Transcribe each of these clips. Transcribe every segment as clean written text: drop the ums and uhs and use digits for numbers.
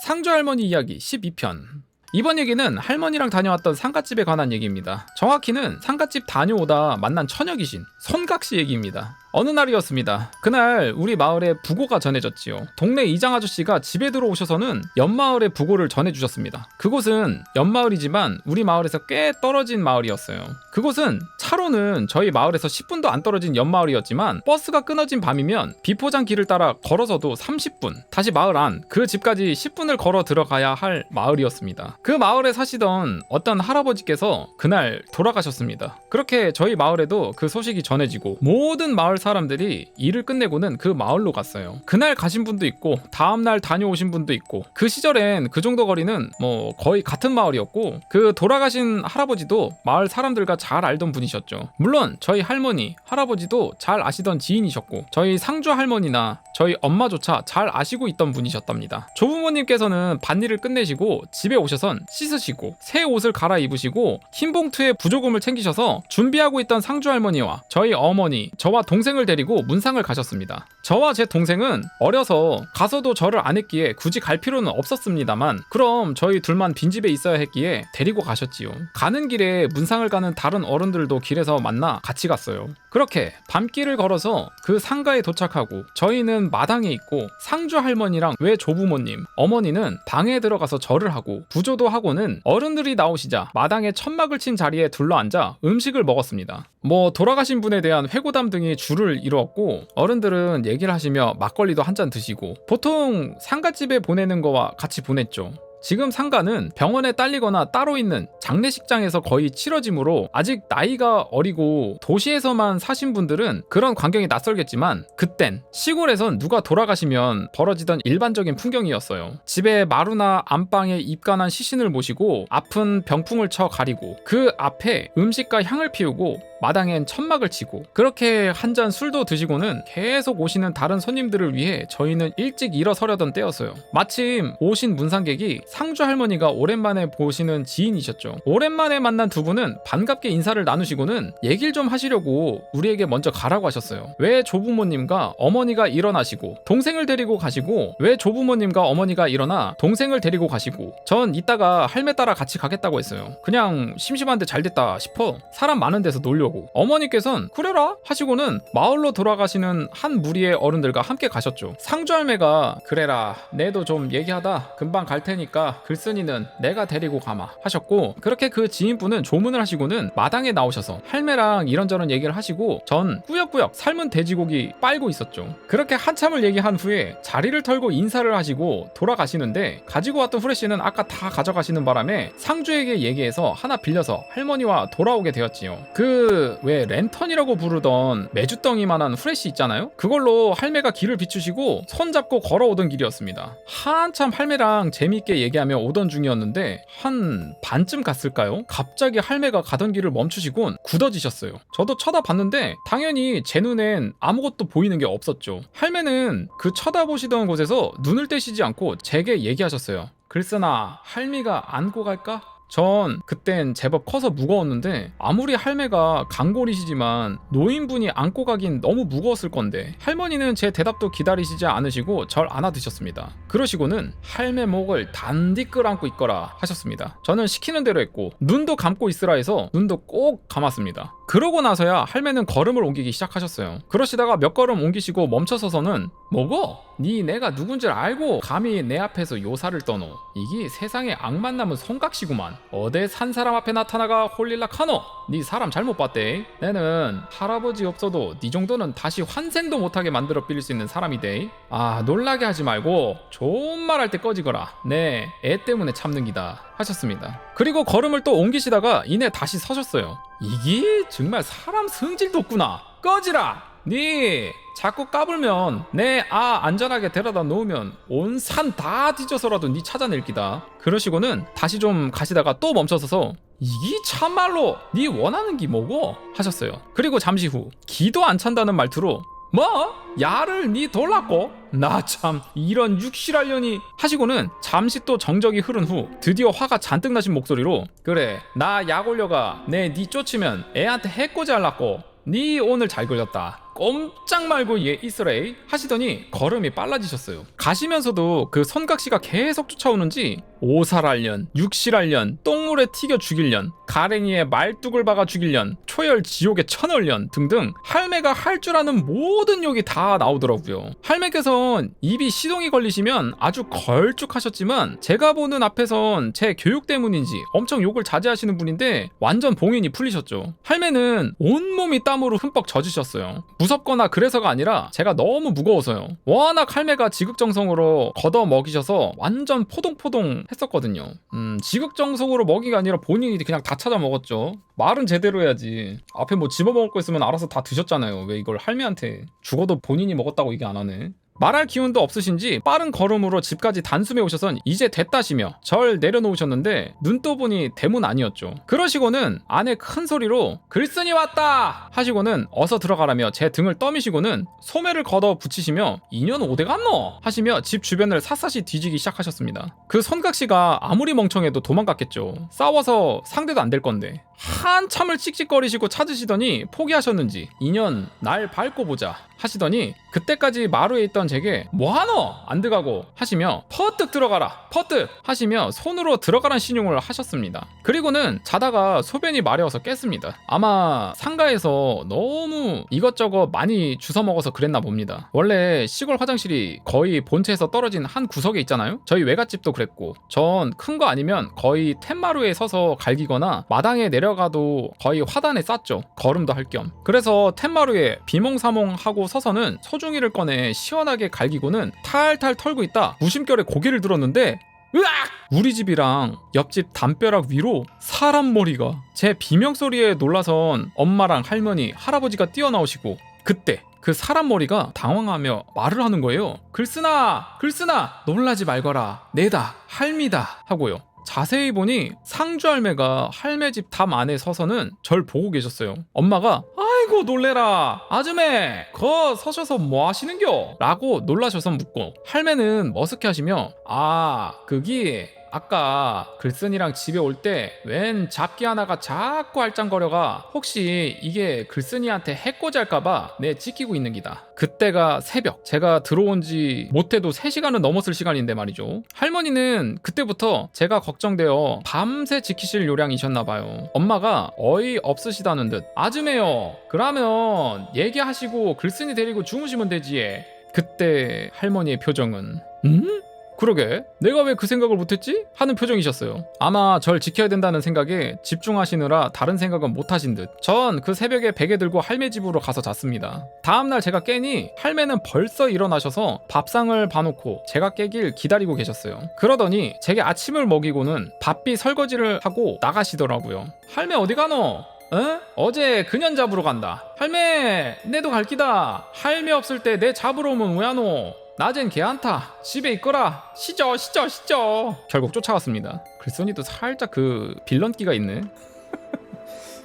상주 할머니 이야기 12편. 이번 얘기는 할머니랑 다녀왔던 상갓집에 관한 얘기입니다. 정확히는 상갓집 다녀오다 만난 처녀 귀신 손각시 얘기입니다. 어느 날이었습니다. 그날 우리 마을에 부고가 전해졌지요. 동네 이장 아저씨가 집에 들어오셔서는 옆마을의 부고를 전해주셨습니다. 그곳은 옆마을이지만 우리 마을에서 꽤 떨어진 마을이었어요. 그곳은 차로는 저희 마을에서 10분도 안 떨어진 옆마을이었지만 버스가 끊어진 밤이면 비포장 길을 따라 걸어서도 30분, 다시 마을 안 그 집까지 10분을 걸어 들어가야 할 마을이었습니다. 그 마을에 사시던 어떤 할아버지께서 그날 돌아가셨습니다. 그렇게 저희 마을에도 그 소식이 전해지고 모든 마을 사람들이 일을 끝내고는 그 마을로 갔어요. 그날 가신 분도 있고 다음날 다녀오신 분도 있고, 그 시절엔 그 정도 거리는 뭐 거의 같은 마을이었고, 그 돌아가신 할아버지도 마을 사람들과 잘 알던 분이셨죠. 물론 저희 할머니, 할아버지도 잘 아시던 지인이셨고, 저희 상주 할머니나 저희 엄마조차 잘 아시고 있던 분이셨답니다. 조부모님께서는 밭일을 끝내시고 집에 오셔선 씻으시고 새 옷을 갈아입으시고 흰 봉투에 부조금을 챙기셔서 준비하고 있던 상주 할머니와 저희 어머니, 저와 동생을 데리고 문상을 가셨습니다. 저와 제 동생은 어려서 가서도 절을 안 했기에 굳이 갈 필요는 없었습니다만, 그럼 저희 둘만 빈집에 있어야 했기에 데리고 가셨지요. 가는 길에 문상을 가는 다른 어른들도 길에서 만나 같이 갔어요. 그렇게 밤길을 걸어서 그 상가에 도착하고 저희는 마당에 있고 상주 할머니랑 외조부모님, 어머니는 방에 들어가서 절을 하고 부조도 하고는 어른들이 나오시자 마당에 천막을 친 자리에 둘러앉아 음식을 먹었습니다. 돌아가신 분에 대한 회고담 등이 줄을 이루었고, 어른들은 얘기를 하시며 막걸리도 한 잔 드시고, 보통 상갓집에 보내는 거와 같이 보냈죠. 지금 상가는 병원에 딸리거나 따로 있는 장례식장에서 거의 치러지므로 아직 나이가 어리고 도시에서만 사신 분들은 그런 광경이 낯설겠지만, 그땐 시골에선 누가 돌아가시면 벌어지던 일반적인 풍경이었어요. 집에 마루나 안방에 입간한 시신을 모시고 아픈 병풍을 쳐 가리고 그 앞에 음식과 향을 피우고 마당엔 천막을 치고, 그렇게 한 잔 술도 드시고는 계속 오시는 다른 손님들을 위해 저희는 일찍 일어서려던 때였어요. 마침 오신 문상객이 상주 할머니가 오랜만에 보시는 지인이셨죠. 오랜만에 만난 두 분은 반갑게 인사를 나누시고는 얘기를 좀 하시려고 우리에게 먼저 가라고 하셨어요. 왜 조부모님과 어머니가 일어나시고 동생을 데리고 가시고, 왜 조부모님과 어머니가 일어나 동생을 데리고 가시고, 전 이따가 할매 따라 같이 가겠다고 했어요. 그냥 심심한데 잘 됐다 싶어 사람 많은 데서 놀려고. 어머니께선 그래라 하시고는 마을로 돌아가시는 한 무리의 어른들과 함께 가셨죠. 상주 할매가 그래라, 내도 좀 얘기하다 금방 갈 테니까 글쓴이는 내가 데리고 가마 하셨고, 그렇게 그 지인분은 조문을 하시고는 마당에 나오셔서 할매랑 이런저런 얘기를 하시고, 전 꾸역꾸역 삶은 돼지고기 빨고 있었죠. 그렇게 한참을 얘기한 후에 자리를 털고 인사를 하시고 돌아가시는데, 가지고 왔던 후레쉬는 아까 다 가져가시는 바람에 상주에게 얘기해서 하나 빌려서 할머니와 돌아오게 되었지요. 왜 랜턴이라고 부르던 메주덩이만한 후레쉬 있잖아요? 그걸로 할매가 길을 비추시고 손잡고 걸어오던 길이었습니다. 한참 할매랑 재미있게 얘기하며 오던 중이었는데 한 반쯤 갔을까요? 갑자기 할매가 가던 길을 멈추시곤 굳어지셨어요. 저도 쳐다봤는데 당연히 제 눈엔 아무것도 보이는 게 없었죠. 할매는 그 쳐다보시던 곳에서 눈을 떼시지 않고 제게 얘기하셨어요. 글쓰나 할미가 안고 갈까? 전 그땐 제법 커서 무거웠는데, 아무리 할매가 강골이시지만 노인분이 안고 가긴 너무 무거웠을 건데, 할머니는 제 대답도 기다리시지 않으시고 절 안아드셨습니다. 그러시고는 할매 목을 단디 끌안고 있거라 하셨습니다. 저는 시키는 대로 했고 눈도 감고 있으라 해서 눈도 꼭 감았습니다. 그러고 나서야 할매는 걸음을 옮기기 시작하셨어요. 그러시다가 몇 걸음 옮기시고 멈춰서서는 뭐고? 니 내가 누군줄 알고 감히 내 앞에서 요사를 떠노. 이게 세상에 악만 남은 성각시구만. 어디 산 사람 앞에 나타나가 홀릴라 카노. 니 사람 잘못 봤대. 내는 할아버지 없어도 니 정도는 다시 환생도 못하게 만들어 빌릴 수 있는 사람이대. 놀라게 하지 말고 좋은 말 할 때 꺼지거라. 네, 애 때문에 참는 기다 하셨습니다. 그리고 걸음을 또 옮기시다가 이내 다시 서셨어요. 이게 정말 사람 성질도 없구나. 꺼지라. 니 자꾸 까불면 내 안전하게 데려다 놓으면 온 산 다 뒤져서라도 니 찾아낼 기다. 그러시고는 다시 좀 가시다가 또 멈춰서서 이게 참말로 니 원하는 게 뭐고? 하셨어요. 그리고 잠시 후 기도 안 찬다는 말투로 야를 니 돌랐고? 나 참 이런 육실하려니 하시고는 잠시 또 정적이 흐른 후 드디어 화가 잔뜩 나신 목소리로 그래, 나 약 올려가 내 니 쫓으면 애한테 해코지 할랐고 니 오늘 잘 걸렸다. 꼼짝 말고 얘 이스라엘 하시더니 걸음이 빨라지셨어요. 가시면서도 그 선각씨가 계속 쫓아오는지 오살할련, 육실할련, 똥물에 튀겨 죽일련, 가랭이에 말뚝을 박아 죽일련, 초열 지옥에 쳐넣을련 등등 할매가 할 줄 아는 모든 욕이 다 나오더라고요. 할매께선 입이 시동이 걸리시면 아주 걸쭉하셨지만 제가 보는 앞에선 제 교육 때문인지 엄청 욕을 자제하시는 분인데 완전 봉인이 풀리셨죠. 할매는 온몸이 땀으로 흠뻑 젖으셨어요. 무섭거나 그래서가 아니라 제가 너무 무거워서요. 워낙 할매가 지극정성으로 걷어 먹이셔서 완전 포동포동 했었거든요. 지극정성으로 먹이가 아니라 본인이 그냥 다 찾아 먹었죠. 말은 제대로 해야지. 앞에 뭐 집어먹을 거 있으면 알아서 다 드셨잖아요. 왜 이걸 할매한테 죽어도 본인이 먹었다고 얘기 안 하네. 말할 기운도 없으신지 빠른 걸음으로 집까지 단숨에 오셔선 이제 됐다시며 절 내려놓으셨는데 눈 떠보니 대문 아니었죠. 그러시고는 안에 큰 소리로 글쓴이 왔다 하시고는 어서 들어가라며 제 등을 떠미시고는 소매를 걷어 붙이시며 인연 어디 갔노 하시며 집 주변을 샅샅이 뒤지기 시작하셨습니다. 그 선각씨가 아무리 멍청해도 도망갔겠죠. 싸워서 상대도 안 될 건데. 한참을 씩씩거리시고 찾으시더니 포기하셨는지 인연 날 밟고 보자 하시더니 그때까지 마루에 있던 제게 뭐하노 안 들어가고 하시며 퍼뜩 들어가라 퍼뜩 하시며 손으로 들어가란 신용을 하셨습니다. 그리고는 자다가 소변이 마려워서 깼습니다. 아마 상가에서 너무 이것저것 많이 주워 먹어서 그랬나 봅니다. 원래 시골 화장실이 거의 본체에서 떨어진 한 구석에 있잖아요. 저희 외갓집도 그랬고 전 큰 거 아니면 거의 툇마루에 서서 갈기거나 마당에 내려가도 거의 화단에 쌌죠. 걸음도 할 겸. 그래서 툇마루에 비몽사몽하고 서서는 소중이를 꺼내 시원하게 갈기고는 탈탈 털고 있다 무심결에 고개를 들었는데 으악! 우리 집이랑 옆집 담벼락 위로 사람 머리가 제 비명소리에 놀라선 엄마랑 할머니, 할아버지가 뛰어나오시고 그때 그 사람 머리가 당황하며 말을 하는 거예요. 글쓴아 놀라지 말거라 내다 할미다 하고요. 자세히 보니 상주 할매가 할매 집 담 안에 서서는 절 보고 계셨어요. 엄마가 아이고 놀래라 아줌매 거 서셔서 뭐 하시는겨? 라고 놀라셔서 묻고 할매는 머쓱해 하시며 아 그기 아까 글쓴이랑 집에 올 때 웬 잡기 하나가 자꾸 알짱거려가 혹시 이게 글쓴이한테 해코지할까봐 내 지키고 있는 기다. 그때가 새벽 제가 들어온 지 못해도 3시간은 넘었을 시간인데 말이죠. 할머니는 그때부터 제가 걱정되어 밤새 지키실 요량이셨나봐요. 엄마가 어이없으시다는 듯 아줌매요 그러면 얘기하시고 글쓴이 데리고 주무시면 되지. 그때 할머니의 표정은 그러게 내가 왜 그 생각을 못했지? 하는 표정이셨어요. 아마 절 지켜야 된다는 생각에 집중하시느라 다른 생각은 못하신 듯. 전 그 새벽에 베개 들고 할매 집으로 가서 잤습니다. 다음날 제가 깨니 할매는 벌써 일어나셔서 밥상을 봐놓고 제가 깨길 기다리고 계셨어요. 그러더니 제게 아침을 먹이고는 밥비 설거지를 하고 나가시더라고요. 할매 어디 가노? 어? 어제 그년 잡으러 간다. 할매 내도 갈 기다. 할매 없을 때 내 잡으러 오면 왜 안 오? 낮엔 걔 안타 집에 있거라 시저 결국 쫓아갔습니다. 글쓴이도 살짝 그 빌런기가 있네.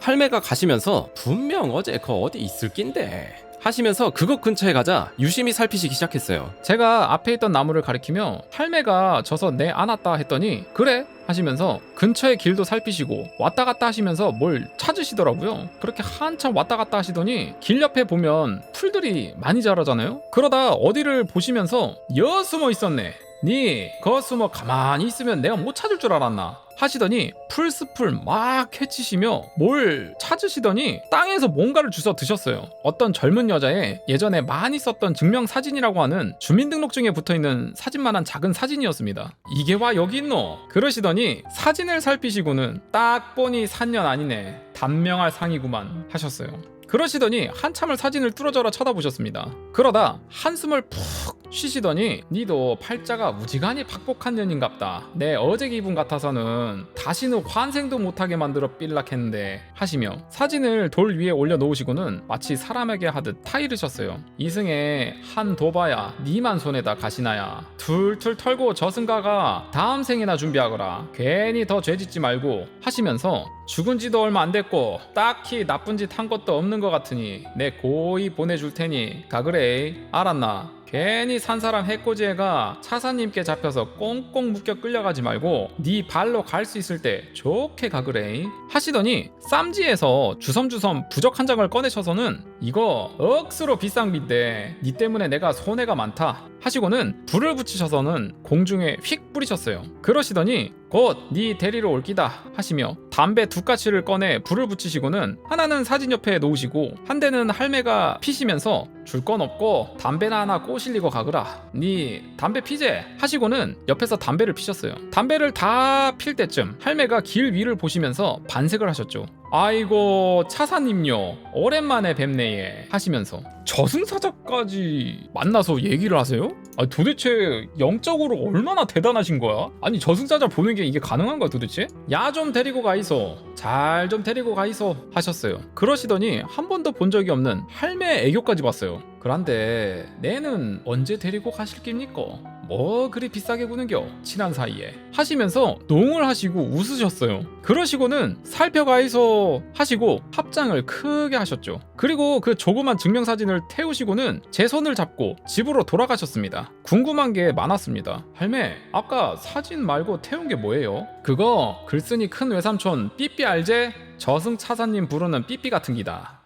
할매가 가시면서 분명 어제 거 어디 있을 낀데 하시면서 그것 근처에 가자 유심히 살피시기 시작했어요. 제가 앞에 있던 나무를 가리키며 할매가 져서 내 안았다 했더니 그래 하시면서 근처의 길도 살피시고 왔다 갔다 하시면서 뭘 찾으시더라고요. 그렇게 한참 왔다 갔다 하시더니 길 옆에 보면 풀들이 많이 자라잖아요. 그러다 어디를 보시면서 여 숨어 있었네. 니 거 숨어 가만히 있으면 내가 못 찾을 줄 알았나 하시더니 풀숲을 막 헤치시며 뭘 찾으시더니 땅에서 뭔가를 주워 드셨어요. 어떤 젊은 여자의 예전에 많이 썼던 증명사진이라고 하는 주민등록증에 붙어있는 사진만한 작은 사진이었습니다. 이게 와 여기 있노? 그러시더니 사진을 살피시고는 딱 보니 산년 아니네 단명할 상이구만 하셨어요. 그러시더니 한참을 사진을 뚫어져라 쳐다보셨습니다. 그러다 한숨을 푹 쉬시더니 니도 팔자가 무지간히 팍복한 년인갑다. 내 어제 기분 같아서는 다시는 환생도 못하게 만들어 삘락했는데 하시며 사진을 돌 위에 올려놓으시고는 마치 사람에게 하듯 타이르셨어요. 이승에 한 도바야 니만 손에다 가시나야 툴툴 털고 저승가가 다음 생이나 준비하거라. 괜히 더 죄짓지 말고 하시면서 죽은 지도 얼마 안 됐고 딱히 나쁜 짓 한 것도 없는 것 같으니 내 고이 보내줄 테니 가그래 알았나? 괜히 산 사람 해코지애가 차사님께 잡혀서 꽁꽁 묶여 끌려가지 말고 네 발로 갈 수 있을 때 좋게 가그래 하시더니 쌈지에서 주섬주섬 부적 한 장을 꺼내셔서는 이거 억수로 비싼 빈데 니 때문에 내가 손해가 많다 하시고는 불을 붙이셔서는 공중에 휙 뿌리셨어요. 그러시더니 곧 네 데리러 올 기다 하시며 담배 두 가치를 꺼내 불을 붙이시고는 하나는 사진 옆에 놓으시고 한 대는 할매가 피시면서 줄 건 없고 담배나 하나 꼬실리고 가거라 니 담배 피제 하시고는 옆에서 담배를 피셨어요. 담배를 다 필 때쯤 할매가 길 위를 보시면서 반색을 하셨죠. 아이고 차사님요 오랜만에 뵙네예 하시면서 저승사자까지 만나서 얘기를 하세요? 아니 도대체 영적으로 얼마나 대단하신 거야? 아니 저승사자 보는 게 이게 가능한 거야 도대체? 야 좀 데리고 가이소 잘 좀 데리고 가이소 하셨어요. 그러시더니 한 번도 본 적이 없는 할매 애교까지 봤어요. 그런데 내는 언제 데리고 가실 깁니까? 뭐 그리 비싸게 구는겨 친한 사이에 하시면서 농을 하시고 웃으셨어요. 그러시고는 살펴가이소 하시고 합장을 크게 하셨죠. 그리고 그 조그만 증명사진을 태우시고는 제 손을 잡고 집으로 돌아가셨습니다. 궁금한 게 많았습니다. 할매 아까 사진 말고 태운 게 뭐예요? 그거 글쓴이 큰 외삼촌 삐삐 알제? 저승차사님 부르는 삐삐 같은 기다.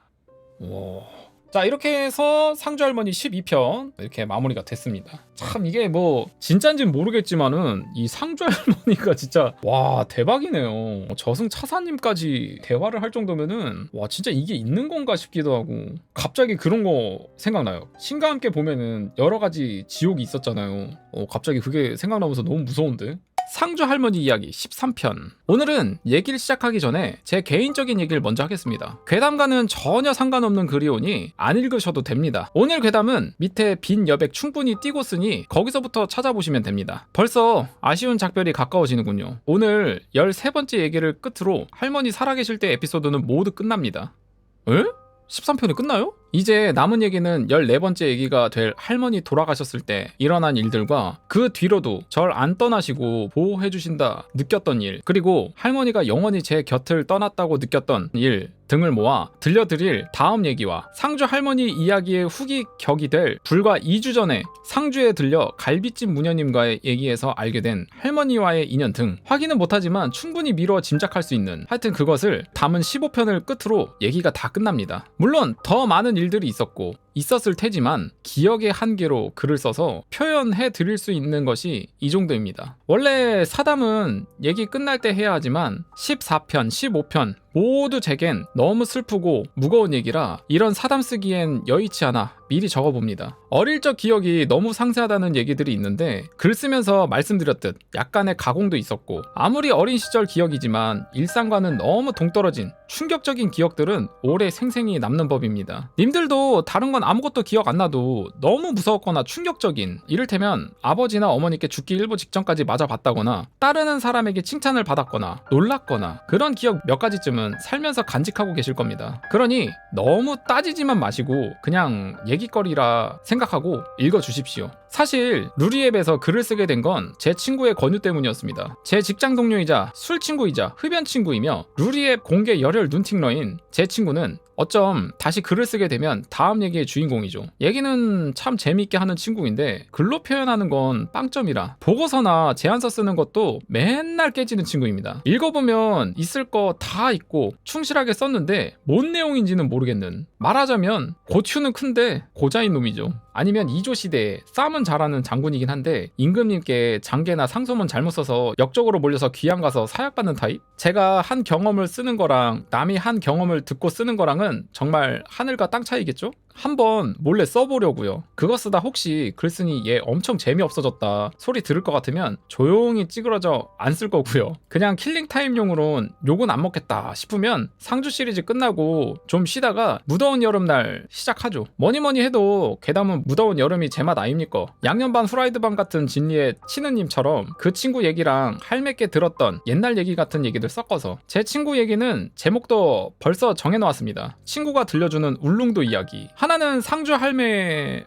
오. 자 이렇게 해서 상주할머니 12편 이렇게 마무리가 됐습니다. 참 이게 뭐 진짠지는 모르겠지만은 이 상주할머니가 진짜 와 대박이네요. 저승차사님까지 대화를 할 정도면은 와 진짜 이게 있는 건가 싶기도 하고 갑자기 그런 거 생각나요. 신과 함께 보면은 여러 가지 지옥이 있었잖아요. 갑자기 그게 생각나면서 너무 무서운데. 상주 할머니 이야기 13편. 오늘은 얘기를 시작하기 전에 제 개인적인 얘기를 먼저 하겠습니다. 괴담과는 전혀 상관없는 글이오니 안 읽으셔도 됩니다. 오늘 괴담은 밑에 빈 여백 충분히 띄고 쓰니 거기서부터 찾아보시면 됩니다. 벌써 아쉬운 작별이 가까워지는군요. 오늘 13번째 얘기를 끝으로 할머니 살아계실 때 에피소드는 모두 끝납니다. 에? 13편이 끝나요? 이제 남은 얘기는 14번째 얘기가 될 할머니 돌아가셨을 때 일어난 일들과 그 뒤로도 절 안 떠나시고 보호해주신다 느꼈던 일, 그리고 할머니가 영원히 제 곁을 떠났다고 느꼈던 일 등을 모아 들려드릴 다음 얘기와 상주 할머니 이야기의 후기 격이 될 불과 2주 전에 상주에 들려 갈비찜 무녀님과의 얘기에서 알게 된 할머니와의 인연 등 확인은 못하지만 충분히 미뤄 짐작할 수 있는 하여튼 그것을 담은 15편을 끝으로 얘기가 다 끝납니다. 물론 더 많은 일들이 있었고 있었을 테지만 기억의 한계로 글을 써서 표현해 드릴 수 있는 것이 이 정도입니다. 원래 사담은 얘기 끝날 때 해야 하지만 14편, 15편 모두 제겐 너무 슬프고 무거운 얘기라 이런 사담 쓰기엔 여의치 않아 미리 적어봅니다. 어릴 적 기억이 너무 상세하다는 얘기들이 있는데 글 쓰면서 말씀드렸듯 약간의 가공도 있었고 아무리 어린 시절 기억이지만 일상과는 너무 동떨어진 충격적인 기억들은 오래 생생히 남는 법입니다. 님들도 다른 건 아무것도 기억 안 나도 너무 무서웠거나 충격적인, 이를테면 아버지나 어머니께 죽기 일보 직전까지 맞아봤다거나 따르는 사람에게 칭찬을 받았거나 놀랐거나 그런 기억 몇 가지쯤은 살면서 간직하고 계실 겁니다. 그러니 너무 따지지만 마시고 그냥 얘기거리라 생각하고 읽어주십시오. 사실 루리앱에서 글을 쓰게 된 건 제 친구의 권유 때문이었습니다. 제 직장 동료이자 술 친구이자 흡연 친구이며 루리앱 공개 열혈 눈팅러인 제 친구는 어쩜 다시 글을 쓰게 되면 다음 얘기의 주인공이죠. 얘기는 참 재미있게 하는 친구인데 글로 표현하는 건 빵점이라 보고서나 제안서 쓰는 것도 맨날 깨지는 친구입니다. 읽어보면 있을 거 다 있고 충실하게 썼는데 뭔 내용인지는 모르겠는, 말하자면 고추는 큰데 고자인 놈이죠. 아니면 이조 시대에 싸움은 잘하는 장군이긴 한데 임금님께 장계나 상소문 잘못 써서 역적으로 몰려서 귀양 가서 사약받는 타입? 제가 한 경험을 쓰는 거랑 남이 한 경험을 듣고 쓰는 거랑은 정말 하늘과 땅 차이겠죠? 한번 몰래 써보려고요. 그거 쓰다 혹시 글 쓰니 얘 엄청 재미없어졌다 소리 들을 것 같으면 조용히 찌그러져 안 쓸 거고요. 그냥 킬링타임용으론 욕은 안 먹겠다 싶으면 상주 시리즈 끝나고 좀 쉬다가 무더운 여름날 시작하죠. 뭐니뭐니 해도 괴담은 무더운 여름이 제 맛 아닙니까? 양념 반 후라이드 반 같은 진리의 치느님처럼 그 친구 얘기랑 할매께 들었던 옛날 얘기 같은 얘기들 섞어서 제 친구 얘기는 제목도 벌써 정해놓았습니다. 친구가 들려주는 울릉도 이야기. 하나는 상주 할매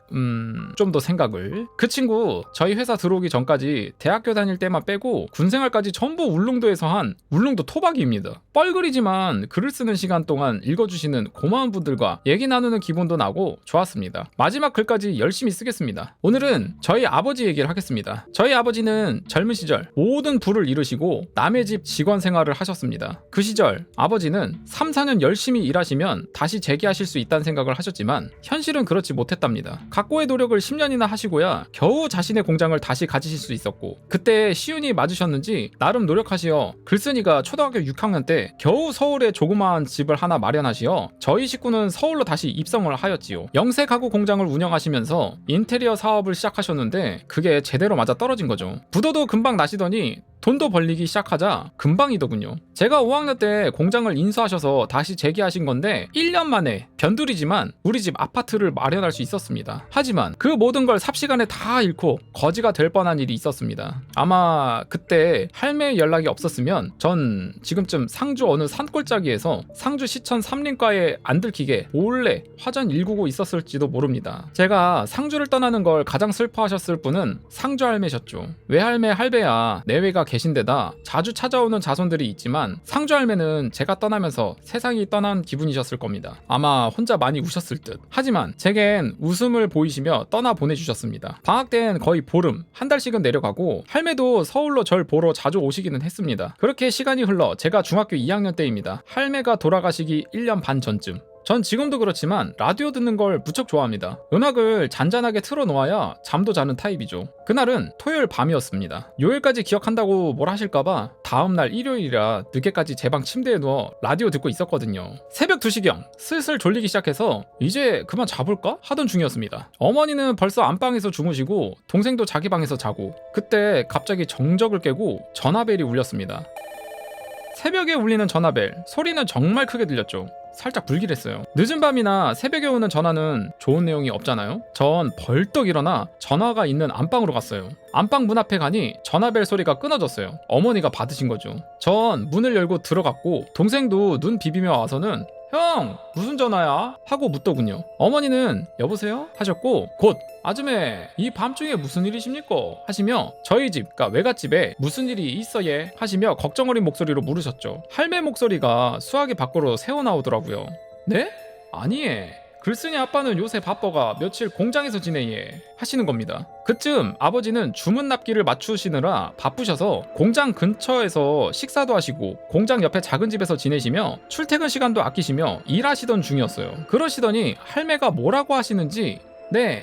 좀 더 생각을. 그 친구 저희 회사 들어오기 전까지 대학교 다닐 때만 빼고 군생활까지 전부 울릉도에서 한 울릉도 토박이입니다. 뻘글이지만 글을 쓰는 시간 동안 읽어주시는 고마운 분들과 얘기 나누는 기분도 나고 좋았습니다. 마지막 글까지 열심히 쓰겠습니다. 오늘은 저희 아버지 얘기를 하겠습니다. 저희 아버지는 젊은 시절 모든 부를 이루시고 남의 집 직원 생활을 하셨습니다. 그 시절 아버지는 3, 4년 열심히 일하시면 다시 재기하실 수 있다는 생각을 하셨지만 현실은 그렇지 못했답니다. 각고의 노력을 10년이나 하시고야 겨우 자신의 공장을 다시 가지실 수 있었고, 그때 시운이 맞으셨는지 나름 노력하시어 글쓴이가 초등학교 6학년 때 겨우 서울에 조그마한 집을 하나 마련하시어 저희 식구는 서울로 다시 입성을 하였지요. 영세 가구 공장을 운영하시면서 인테리어 사업을 시작하셨는데 그게 제대로 맞아 떨어진 거죠. 부도도 금방 나시더니 돈도 벌리기 시작하자 금방이더군요. 제가 5학년 때 공장을 인수하셔서 다시 재기하신 건데 1년 만에 변두리지만 우리 집 아파트를 마련할 수 있었습니다. 하지만 그 모든 걸 삽시간에 다 잃고 거지가 될 뻔한 일이 있었습니다. 아마 그때 할매의 연락이 없었으면 전 지금쯤 상주 어느 산골짜기에서 상주 시청 삼림가에 안 들키게 몰래 화전 일구고 있었을지도 모릅니다. 제가 상주를 떠나는 걸 가장 슬퍼하셨을 분은 상주 할매셨죠. 외할매 할배야 내외가 계신 데다 자주 찾아오는 자손들이 있지만 상주 할매는 제가 떠나면서 세상이 떠난 기분이셨을 겁니다. 아마 혼자 많이 우셨을 듯. 하지만 제겐 웃음을 보이시며 떠나 보내주셨습니다. 방학 땐 거의 보름, 한 달씩은 내려가고 할매도 서울로 절 보러 자주 오시기는 했습니다. 그렇게 시간이 흘러 제가 중학교 2학년 때입니다. 할매가 돌아가시기 1년 반 전쯤. 전 지금도 그렇지만 라디오 듣는 걸 무척 좋아합니다. 음악을 잔잔하게 틀어놓아야 잠도 자는 타입이죠. 그날은 토요일 밤이었습니다. 요일까지 기억한다고 뭘 하실까봐 다음날 일요일이라 늦게까지 제 방 침대에 누워 라디오 듣고 있었거든요. 새벽 2시경 슬슬 졸리기 시작해서 이제 그만 자볼까? 하던 중이었습니다. 어머니는 벌써 안방에서 주무시고 동생도 자기 방에서 자고, 그때 갑자기 정적을 깨고 전화벨이 울렸습니다. 새벽에 울리는 전화벨, 소리는 정말 크게 들렸죠. 살짝 불길했어요. 늦은 밤이나 새벽에 오는 전화는 좋은 내용이 없잖아요. 전 벌떡 일어나 전화가 있는 안방으로 갔어요. 안방 문 앞에 가니 전화벨 소리가 끊어졌어요. 어머니가 받으신 거죠. 전 문을 열고 들어갔고 동생도 눈 비비며 와서는 형 무슨 전화야? 하고 묻더군요. 어머니는 여보세요? 하셨고 곧 아줌매 이 밤중에 무슨 일이십니까? 하시며 저희 집, 그러니까 외갓집에 무슨 일이 있어 얘? 하시며 걱정 어린 목소리로 물으셨죠. 할매 목소리가 수화기 밖으로 새어나오더라고요. 네? 아니에. 글쓴이 아빠는 요새 바빠가 며칠 공장에서 지내예 하시는 겁니다. 그쯤 아버지는 주문 납기를 맞추시느라 바쁘셔서 공장 근처에서 식사도 하시고 공장 옆에 작은 집에서 지내시며 출퇴근 시간도 아끼시며 일하시던 중이었어요. 그러시더니 할매가 뭐라고 하시는지 네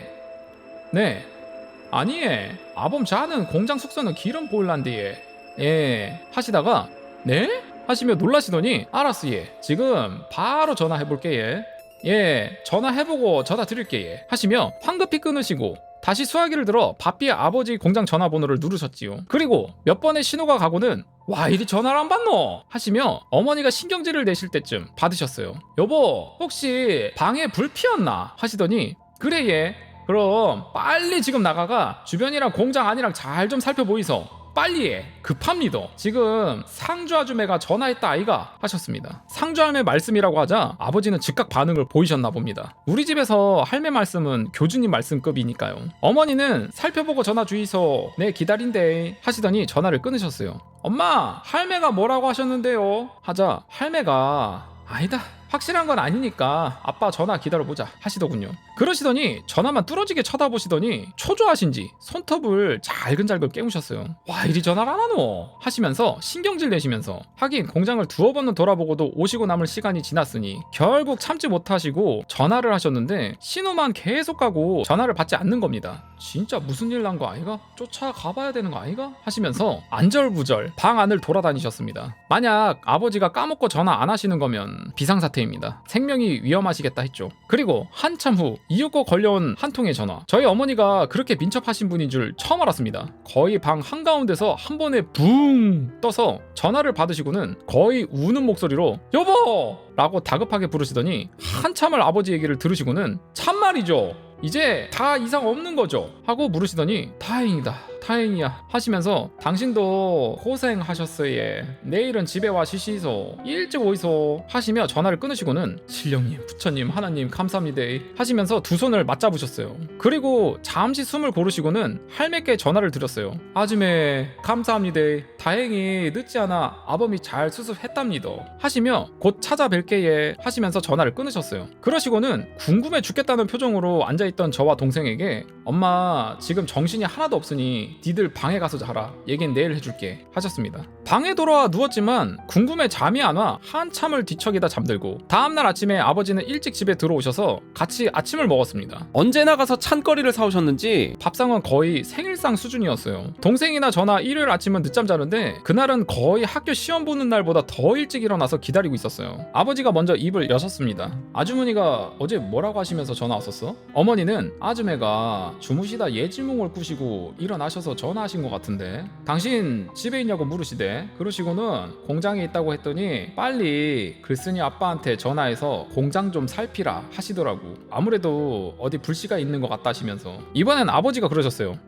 아니에 아범 자는 공장 숙소는 기름 보일란디에 예 하시다가 네? 하시며 놀라시더니 알았어 예 지금 바로 전화해볼게 예 전화해보고 전화 드릴게 예 하시며 황급히 끊으시고 다시 수화기를 들어 바삐의 아버지 공장 전화번호를 누르셨지요. 그리고 몇 번의 신호가 가고는 와 이리 전화를 안 받노? 하시며 어머니가 신경질을 내실 때쯤 받으셨어요. 여보 혹시 방에 불 피었나? 하시더니 그래 예 그럼 빨리 지금 나가가 주변이랑 공장 안이랑 잘 좀 살펴보이소. 빨리 해 급합니다. 지금 상주 아줌매가 전화했다 아이가 하셨습니다. 상주 할매 말씀이라고 하자 아버지는 즉각 반응을 보이셨나 봅니다. 우리 집에서 할매 말씀은 교주님 말씀급이니까요. 어머니는 살펴보고 전화 주이소 네 기다린대 하시더니 전화를 끊으셨어요. 엄마 할매가 뭐라고 하셨는데요? 하자 할매가 아니다 확실한 건 아니니까 아빠 전화 기다려보자 하시더군요. 그러시더니 전화만 뚫어지게 쳐다보시더니 초조하신지 손톱을 잘근잘근 깨무셨어요. 와 이리 전화를 안 하노? 하시면서 신경질 내시면서 하긴 공장을 두어 번은 돌아보고도 오시고 남을 시간이 지났으니 결국 참지 못하시고 전화를 하셨는데 신호만 계속 가고 전화를 받지 않는 겁니다. 진짜 무슨 일 난 거 아이가? 쫓아가봐야 되는 거 아이가? 하시면서 안절부절 방 안을 돌아다니셨습니다. 만약 아버지가 까먹고 전화 안 하시는 거면 비상사태입니다. 생명이 위험하시겠다 했죠. 그리고 한참 후 이윽고 걸려온 한 통의 전화. 저희 어머니가 그렇게 민첩하신 분인 줄 처음 알았습니다. 거의 방 한가운데서 한 번에 붕 떠서 전화를 받으시고는 거의 우는 목소리로 여보! 라고 다급하게 부르시더니 한참을 아버지 얘기를 들으시고는 참말이죠. 이제 다 이상 없는 거죠? 하고 물으시더니 다행이다 다행이야 하시면서 당신도 고생하셨어요. 내일은 집에 와 쉬시소. 일찍 오이소 하시며 전화를 끊으시고는 신령님, 부처님, 하나님 감사합니다 하시면서 두 손을 맞잡으셨어요. 그리고 잠시 숨을 고르시고는 할매께 전화를 드렸어요. 아줌매 감사합니다. 다행히 늦지 않아 아범이 잘 수습했답니다 하시며 곧 찾아뵐게예 하시면서 전화를 끊으셨어요. 그러시고는 궁금해 죽겠다는 표정으로 앉아있던 저와 동생에게 엄마 지금 정신이 하나도 없으니 니들 방에 가서 자라. 얘긴 내일 해줄게 하셨습니다. 방에 돌아와 누웠지만 궁금해 잠이 안 와 한참을 뒤척이다 잠들고 다음날 아침에 아버지는 일찍 집에 들어오셔서 같이 아침을 먹었습니다. 언제 나가서 찬거리를 사오셨는지. 밥상은 거의 생일상 수준이었어요. 동생이나 저나 일요일 아침은 늦잠 자는데 그날은 거의 학교 시험 보는 날보다 더 일찍 일어나서 기다리고 있었어요. 아버지가 먼저 입을 여셨습니다. 아주머니가 어제 뭐라고 하시면서 전화 왔었어? 어머니는 아줌매가 주무시다 예지몽을 꾸시고 일어나셔서 전화하신 것 같은데 당신 집에 있냐고 물으시대. 그러시고는 공장에 있다고 했더니 빨리 글쓴이 아빠한테 전화해서 공장 좀 살피라 하시더라고. 아무래도 어디 불씨가 있는 것 같다 하시면서 이번엔 아버지가 그러셨어요.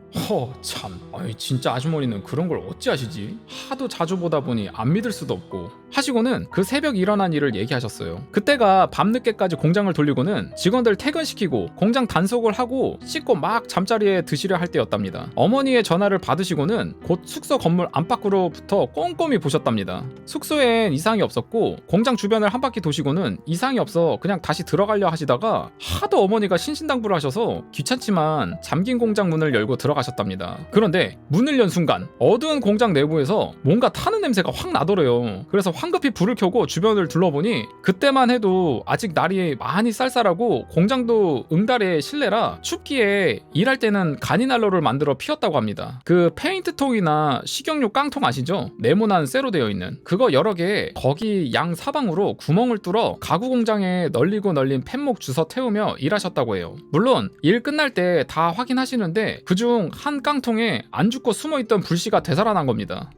참 진짜 아주머니는 그런 걸 어찌하시지? 하도 자주 보다 보니 안 믿을 수도 없고 하시고는 그 새벽 일어난 일을 얘기하셨어요. 그때가 밤늦게까지 공장을 돌리고는 직원들 퇴근시키고 공장 단속을 하고 씻고 막 잠자리에 드시려 할 때였답니다. 어머니의 전화를 받으시고는 곧 숙소 건물 안팎으로부터 꼼꼼히 보셨답니다. 숙소엔 이상이 없었고 공장 주변을 한 바퀴 도시고는 이상이 없어 그냥 다시 들어가려 하시다가 하도 어머니가 신신당부를 하셔서 귀찮지만 잠긴 공장 문을 열고 들어가셨답니다. 그런데 문을 연 순간 어두운 공장 내부에서 뭔가 타는 냄새가 확 나더래요. 그래서 황급히 불을 켜고 주변을 둘러보니 그때만 해도 아직 날이 많이 쌀쌀하고 공장도 응달의 실내라 춥기에 일할 때는 가니난로를 만들어 피웠다고 합니다. 그 페인트통이나 식용유 깡통 아시죠? 네모난 쇠로 되어 있는 그거 여러 개 거기 양 사방으로 구멍을 뚫어 가구 공장에 널리고 널린 팻목 주워 태우며 일하셨다고 해요. 물론 일 끝날 때 다 확인하시는데 그중 한 깡통에 안 죽고 숨어있던 불씨가 되살아난 겁니다.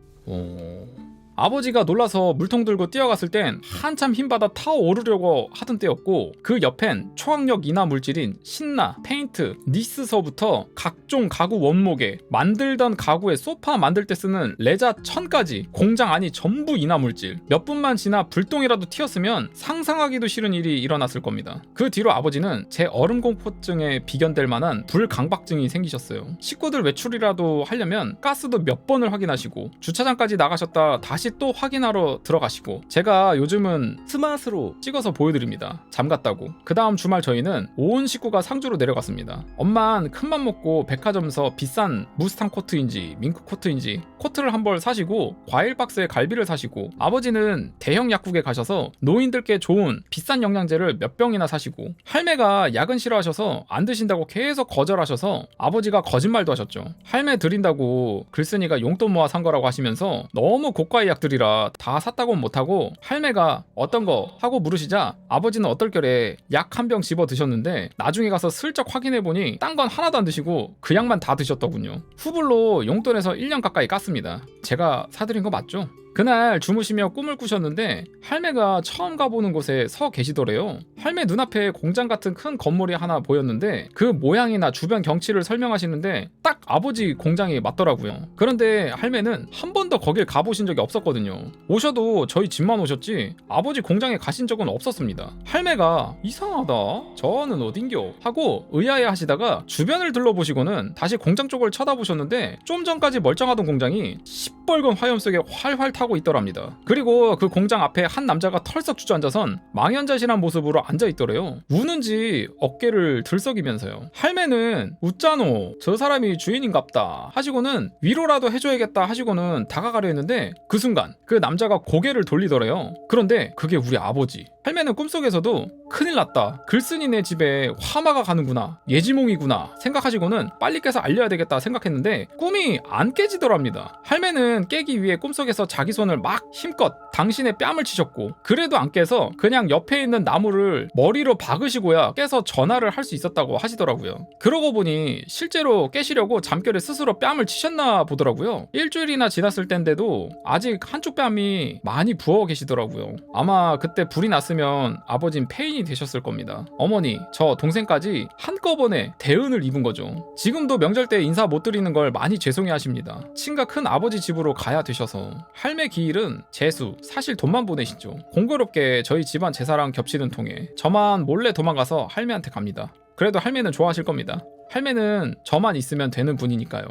아버지가 놀라서 물통 들고 뛰어갔을 땐 한참 힘받아 타오르려고 하던 때였고 그 옆엔 초학력 인화 물질인 신나, 페인트, 니스서부터 각종 가구 원목에 만들던 가구에 소파 만들 때 쓰는 레자 천까지 공장 안이 전부 인화 물질. 몇 분만 지나 불똥이라도 튀었으면 상상하기도 싫은 일이 일어났을 겁니다. 그 뒤로 아버지는 제 얼음 공포증에 비견될 만한 불강박증이 생기셨어요. 식구들 외출이라도 하려면 가스도 몇 번을 확인하시고 주차장까지 나가셨다 다시 또 확인하러 들어가시고 제가 요즘은 스마트로 찍어서 보여드립니다. 잠갔다고. 그 다음 주말 저희는 온 식구가 상주로 내려갔습니다. 엄만 큰맘 먹고 백화점에서 비싼 무스탕 코트인지 밍크 코트인지 코트를 한 벌 사시고 과일 박스에 갈비를 사시고 아버지는 대형 약국에 가셔서 노인들께 좋은 비싼 영양제를 몇 병이나 사시고 할매가 약은 싫어하셔서 안 드신다고 계속 거절하셔서 아버지가 거짓말도 하셨죠. 할매 드린다고 글쓴이가 용돈 모아 산 거라고 하시면서 너무 고가의 약들이라 다 샀다고는 못하고 할매가 어떤 거 하고 물으시자 아버지는 어떨결에 약 한 병 집어 드셨는데 나중에 가서 슬쩍 확인해보니 딴 건 하나도 안 드시고 그 약만 다 드셨더군요. 후불로 용돈에서 1년 가까이 깠습니다. 제가 사드린 거 맞죠? 그날 주무시며 꿈을 꾸셨는데 할매가 처음 가보는 곳에 서 계시더래요. 할매 눈앞에 공장 같은 큰 건물이 하나 보였는데 그 모양이나 주변 경치를 설명하시는데 딱 아버지 공장이 맞더라고요. 그런데 할매는 한 번도 거길 가보신 적이 없었거든요. 오셔도 저희 집만 오셨지 아버지 공장에 가신 적은 없었습니다. 할매가 이상하다 저는 어딘겨 하고 의아해 하시다가 주변을 둘러보시고는 다시 공장 쪽을 쳐다보셨는데 좀 전까지 멀쩡하던 공장이 시뻘건 화염 속에 활활 타고 있더랍니다. 그리고 그 공장 앞에 한 남자가 털썩 주저앉아선 망연자실한 모습으로 앉아있더래요. 우는지 어깨를 들썩이면서요. 할매는 웃자노 저 사람이 주인인갑다 하시고는 위로라도 해줘야겠다 하시고는 다가가려 했는데 그 순간 그 남자가 고개를 돌리더래요. 그런데 그게 우리 아버지. 할매는 꿈속에서도 큰일 났다 글쓴이네 집에 화마가 가는구나 예지몽이구나 생각하시고는 빨리 깨서 알려야 되겠다 생각했는데 꿈이 안 깨지더랍니다. 할매는 깨기 위해 꿈속에서 자기 손을 막 힘껏 당신의 뺨을 치셨고 그래도 안 깨서 그냥 옆에 있는 나무를 머리로 박으시고야 깨서 전화를 할 수 있었다고 하시더라고요. 그러고 보니 실제로 깨시려고 잠결에 스스로 뺨을 치셨나 보더라고요. 일주일이나 지났을 텐데도 아직 한쪽 뺨이 많이 부어 계시더라고요. 아마 그때 불이 났으니 않았으면 아버진 폐인이 되셨을 겁니다. 어머니, 저 동생까지 한꺼번에 대은을 입은 거죠. 지금도 명절 때 인사 못 드리는 걸 많이 죄송해 하십니다. 친가 큰 아버지 집으로 가야 되셔서. 할매 기일은 재수, 사실 돈만 보내시죠. 공교롭게 저희 집안 제사랑 겹치는 통에 저만 몰래 도망가서 할매한테 갑니다. 그래도 할매는 좋아하실 겁니다. 할매는 저만 있으면 되는 분이니까요.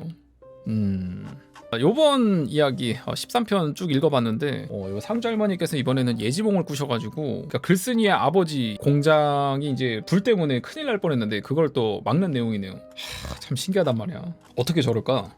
요번 이야기 13편 쭉 읽어봤는데 요 상주 할머니께서 이번에는 예지몽을 꾸셔가지고, 그러니까 글쓴이의 아버지 공장이 이제 불 때문에 큰일 날 뻔했는데 그걸 또 막는 내용이네요. 참 신기하단 말이야. 어떻게 저럴까?